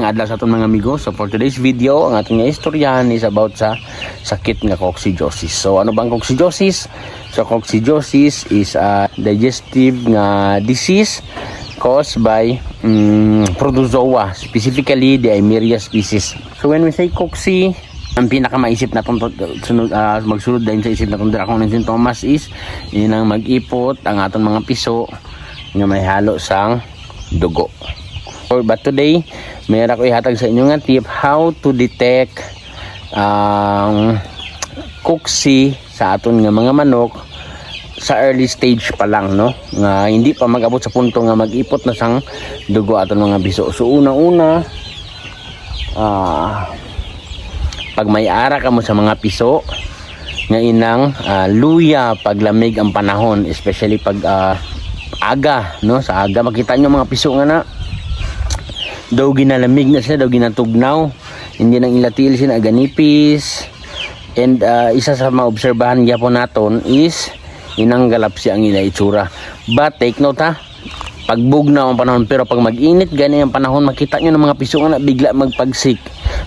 adlaw sa aton mga amigo. So for today's video, ang ating istoryahan is about sa sakit nga coccidiosis. So ano bang coccidiosis? So coccidiosis is a digestive nga disease caused by protozoa, specifically the Eimeria species. So when we say cocci, ang pinakamaisip na magsunod din sa isip na itong kung anong sintomas is yun ang mag-ipot ang aton mga piso nga may halo sang dugo. But today, mayroon ako ihatag sa inyo nga tip how to detect cocci sa aton nga mga manok sa early stage pa lang, no? Nga hindi pa mag-abot sa punto nga mag-ipot na sang dugo aton mga piso. So unang-una, pag may ara ka mo sa mga piso nga inang luya paglamig ang panahon, especially pag aga, no? Sa aga makita nyo mga piso nga na daw ginalamig na sila, daw ginatugnaw, hindi nang ilatil sila aganipis. And isa sa maobserbahan gyapon naton is inang galapsi ang ila itsura. But take note ha, pag bugnaw ang panahon, pero pag mag-init gani ang panahon, makita nyo ng mga piso nga na bigla magpagsik.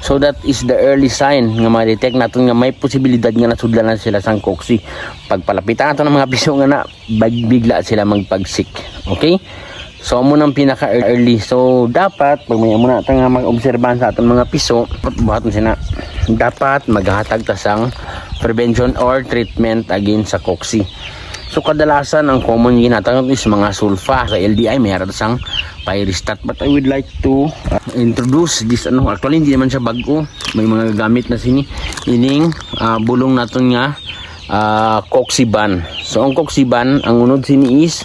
So that is the early sign nga ma-detect natin nga may posibilidad nga nasudlan na sila sang cocci. Pag palapitan natin ng mga piso nga na bigla sila magpagsik. Okay? So amo nang pinaka early. So dapat pag may amo na nga mag-obserbahan sa aton mga piso, buhaton sina, dapat maghatag ta sang prevention or treatment against sa cocci. So kadalasan ang common ginatawag is mga sulfa. Sa LDI may harap sang Pyristat, but I would like to introduce this actually hindi naman siya bago, may mga gamit na sini ining bulong naton nga cocciban. So ang cocciban, ang unod sini is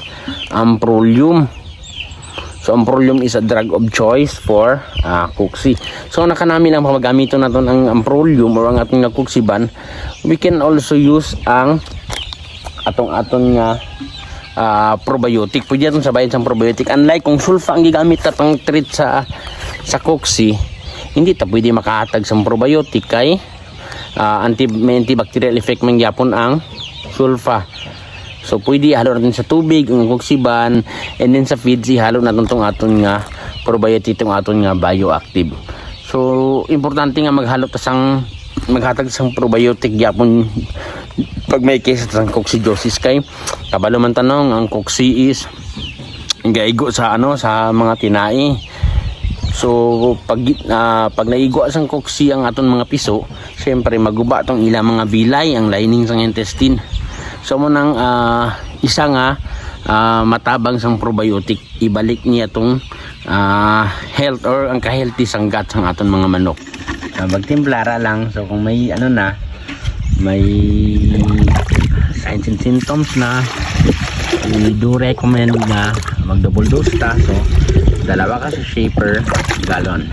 amprolium. So amprolium is a drug of choice for cocci. So nakanami lang pamagamito naton ang amprolium or ang atong nga cocciban. We can also use ang atong nga probiotic. Pwede itong sabayan sa probiotic. Unlike kung sulfa ang gigamit at pang treat sa cocci, hindi ta pwede makahatag sa probiotic kay may antibacterial effect man gyapon ang sulfa. So pwede ihalo natin sa tubig ang cocciban, and then sa feeds ihalo natin tong aton nga probiotic, tong aton nga bioactive. So importante nga maghatag sang probiotic gyapon pag may case ng coccidiosis kay kabalo man tanong ang cocci is gaigo sa sa mga tinai. So pag naigo sang cocci ang aton mga piso, syempre maguba tong ilang mga vilay, ang lining sang intestine. So mo nang isa nga matabang sang probiotic, ibalik niya tong health or ang ka-healthy sang gut sang aton mga manok. Magtimplara lang. So kung may may signs and symptoms na, we do recommend na mag double dose ta. So dalawa ka sa shaper gallon.